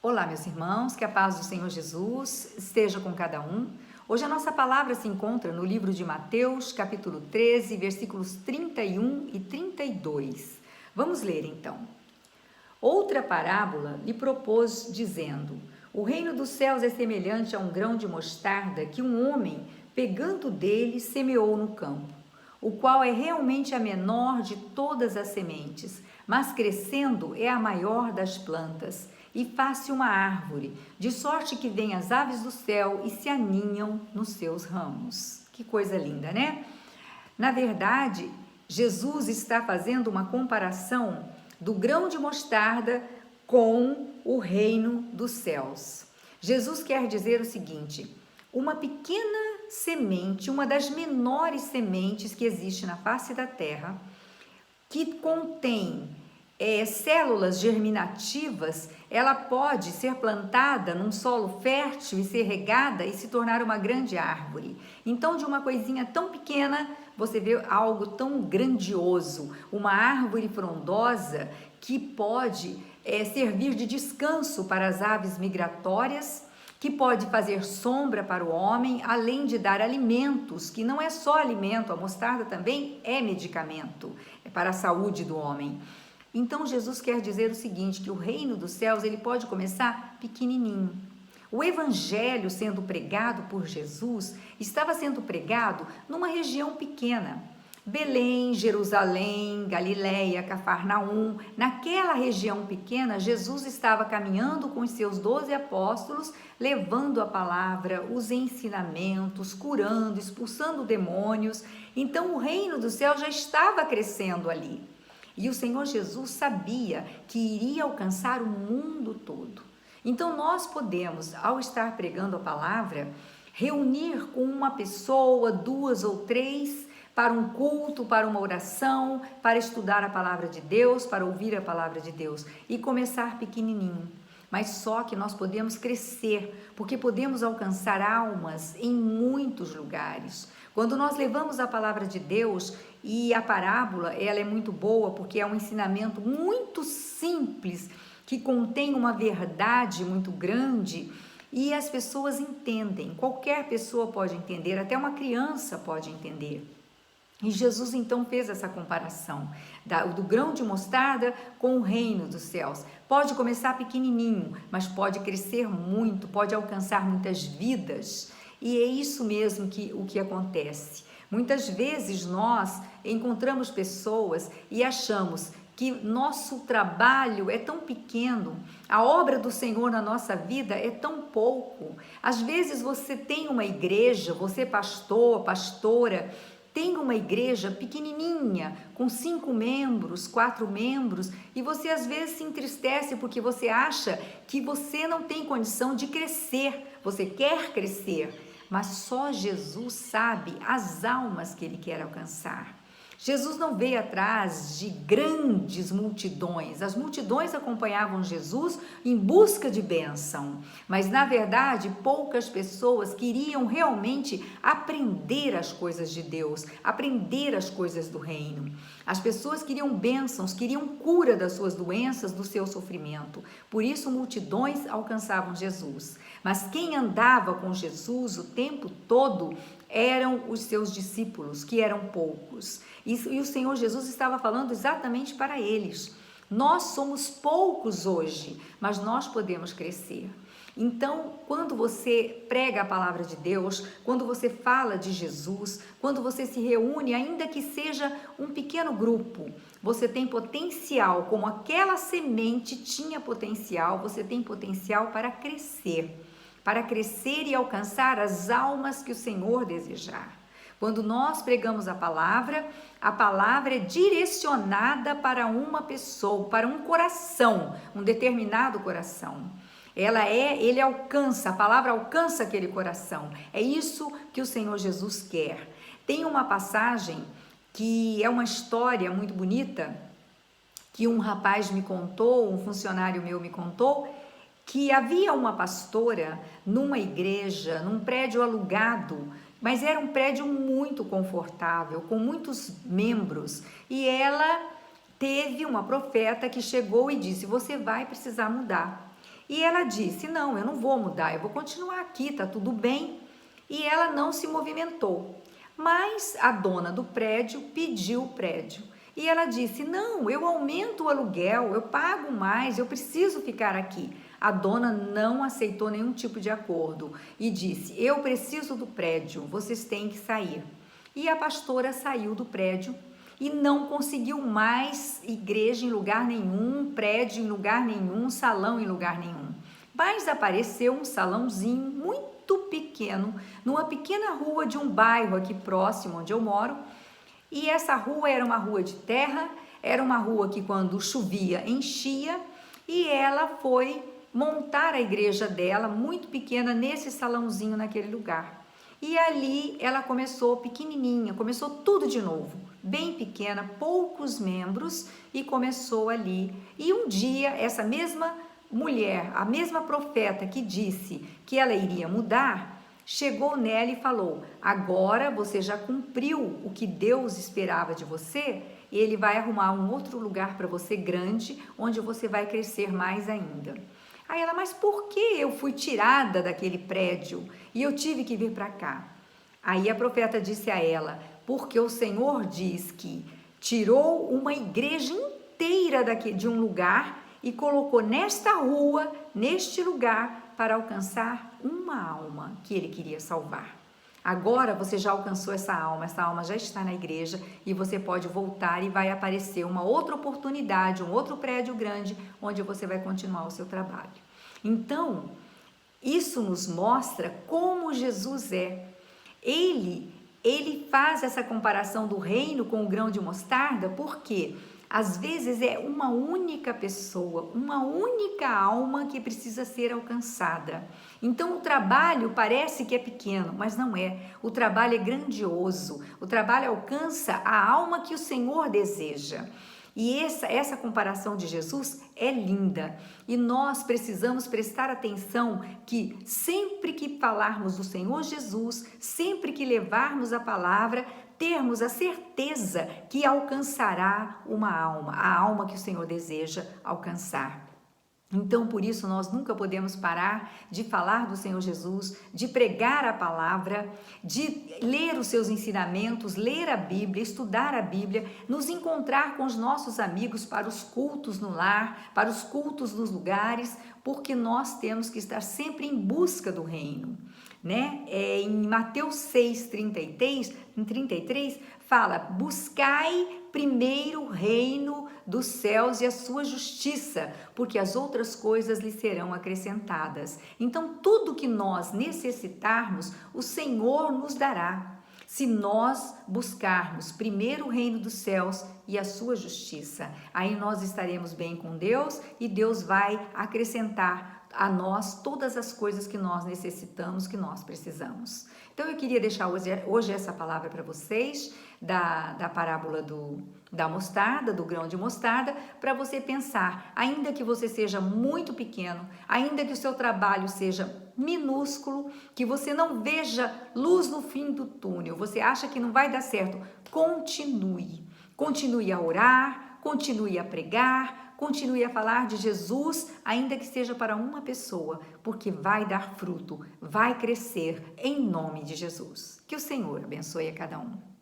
Olá, meus irmãos, que a paz do Senhor Jesus esteja com cada um. Hoje a nossa palavra se encontra no livro de Mateus, capítulo 13, versículos 31 e 32. Vamos ler então. Outra parábola lhe propôs, dizendo: O reino dos céus é semelhante a um grão de mostarda que um homem, pegando dele, semeou no campo, o qual é realmente a menor de todas as sementes, mas crescendo é a maior das plantas, e faz-se uma árvore, de sorte que vêm as aves do céu e se aninham nos seus ramos. Que coisa linda, né? Na verdade, Jesus está fazendo uma comparação do grão de mostarda com o reino dos céus. Jesus quer dizer o seguinte: uma pequena semente, uma das menores sementes que existe na face da terra, que contém células germinativas, ela pode ser plantada num solo fértil e ser regada e se tornar uma grande árvore. Então, de uma coisinha tão pequena, você vê algo tão grandioso, uma árvore frondosa que pode servir de descanso para as aves migratórias, que pode fazer sombra para o homem, além de dar alimentos, que não é só alimento, a mostarda também é medicamento, é para a saúde do homem. Então Jesus quer dizer o seguinte, que o reino dos céus ele pode começar pequenininho. O evangelho sendo pregado por Jesus estava sendo pregado numa região pequena. Belém, Jerusalém, Galiléia, Cafarnaum, naquela região pequena, Jesus estava caminhando com os seus 12 apóstolos, levando a palavra, os ensinamentos, curando, expulsando demônios. Então o reino do céu já estava crescendo ali. E o Senhor Jesus sabia que iria alcançar o mundo todo. Então nós podemos, ao estar pregando a palavra, reunir com uma pessoa, duas ou três, para um culto, para uma oração, para estudar a palavra de Deus, para ouvir a palavra de Deus e começar pequenininho. Mas só que nós podemos crescer, porque podemos alcançar almas em muitos lugares. Quando nós levamos a palavra de Deus, e a parábola, ela é muito boa, porque é um ensinamento muito simples, que contém uma verdade muito grande, e as pessoas entendem, qualquer pessoa pode entender, até uma criança pode entender. E Jesus então fez essa comparação do grão de mostarda com o reino dos céus. Pode começar pequenininho, mas pode crescer muito, pode alcançar muitas vidas. E é isso mesmo o que acontece. Muitas vezes nós encontramos pessoas e achamos que nosso trabalho é tão pequeno, a obra do Senhor na nossa vida é tão pouco. Às vezes você tem uma igreja, você pastor, pastora, tem uma igreja pequenininha, com 5 membros, 4 membros, e você às vezes se entristece porque você acha que você não tem condição de crescer, você quer crescer, mas só Jesus sabe as almas que Ele quer alcançar. Jesus não veio atrás de grandes multidões, as multidões acompanhavam Jesus em busca de bênção, mas na verdade poucas pessoas queriam realmente aprender as coisas de Deus, aprender as coisas do reino. As pessoas queriam bênçãos, queriam cura das suas doenças, do seu sofrimento, por isso multidões alcançavam Jesus, mas quem andava com Jesus o tempo todo eram os seus discípulos, que eram poucos. E o Senhor Jesus estava falando exatamente para eles. Nós somos poucos hoje, mas nós podemos crescer. Então, quando você prega a palavra de Deus, quando você fala de Jesus, quando você se reúne, ainda que seja um pequeno grupo, você tem potencial, como aquela semente tinha potencial, você tem potencial para crescer e alcançar as almas que o Senhor desejar. Quando nós pregamos a palavra é direcionada para uma pessoa, para um coração, um determinado coração. Ele alcança, a palavra alcança aquele coração. É isso que o Senhor Jesus quer. Tem uma passagem que é uma história muito bonita, que um rapaz me contou, um funcionário meu me contou, que havia uma pastora numa igreja, num prédio alugado, mas era um prédio muito confortável, com muitos membros, e ela teve uma profeta que chegou e disse: você vai precisar mudar. E ela disse: não, eu não vou mudar, eu vou continuar aqui, tá tudo bem. E ela não se movimentou. Mas a dona do prédio pediu o prédio. E ela disse: não, eu aumento o aluguel, eu pago mais, eu preciso ficar aqui. A dona não aceitou nenhum tipo de acordo e disse: eu preciso do prédio, vocês têm que sair. E a pastora saiu do prédio e não conseguiu mais igreja em lugar nenhum, prédio em lugar nenhum, salão em lugar nenhum. Mas apareceu um salãozinho muito pequeno, numa pequena rua de um bairro aqui próximo onde eu moro. E essa rua era uma rua de terra, era uma rua que quando chovia enchia, e ela foi montar a igreja dela, muito pequena, nesse salãozinho naquele lugar. E ali ela começou pequenininha, começou tudo de novo, bem pequena, poucos membros, e começou ali. E um dia essa mesma mulher, a mesma profeta que disse que ela iria mudar, chegou nela e falou: agora você já cumpriu o que Deus esperava de você, e Ele vai arrumar um outro lugar para você grande, onde você vai crescer mais ainda. Aí ela: mas por que eu fui tirada daquele prédio e eu tive que vir para cá? Aí a profeta disse a ela: porque o Senhor diz que tirou uma igreja inteira de um lugar e colocou nesta rua, neste lugar, para alcançar uma alma que ele queria salvar. Agora você já alcançou essa alma já está na igreja e você pode voltar e vai aparecer uma outra oportunidade, um outro prédio grande onde você vai continuar o seu trabalho. Então, isso nos mostra como Jesus é. Ele faz essa comparação do reino com o grão de mostarda, porque às vezes é uma única pessoa, uma única alma que precisa ser alcançada. Então o trabalho parece que é pequeno, mas não é. O trabalho é grandioso. O trabalho alcança a alma que o Senhor deseja. E essa comparação de Jesus é linda. E nós precisamos prestar atenção que sempre que falarmos do Senhor Jesus, sempre que levarmos a palavra, termos a certeza que alcançará uma alma, a alma que o Senhor deseja alcançar. Então, por isso, nós nunca podemos parar de falar do Senhor Jesus, de pregar a palavra, de ler os seus ensinamentos, ler a Bíblia, estudar a Bíblia, nos encontrar com os nossos amigos para os cultos no lar, para os cultos nos lugares, porque nós temos que estar sempre em busca do reino. Em Mateus 6:33 fala: buscai primeiro o reino dos céus e a sua justiça, porque as outras coisas lhe serão acrescentadas. Então, tudo que nós necessitarmos, o Senhor nos dará, se nós buscarmos primeiro o reino dos céus e a sua justiça. Aí nós estaremos bem com Deus e Deus vai acrescentar a nós todas as coisas que nós necessitamos, que nós precisamos. Então eu queria deixar hoje essa palavra para vocês, da parábola da mostarda, do grão de mostarda, para você pensar, ainda que você seja muito pequeno, ainda que o seu trabalho seja minúsculo, que você não veja luz no fim do túnel, você acha que não vai dar certo, continue a orar, continue a pregar, continue a falar de Jesus, ainda que seja para uma pessoa, porque vai dar fruto, vai crescer em nome de Jesus. Que o Senhor abençoe a cada um.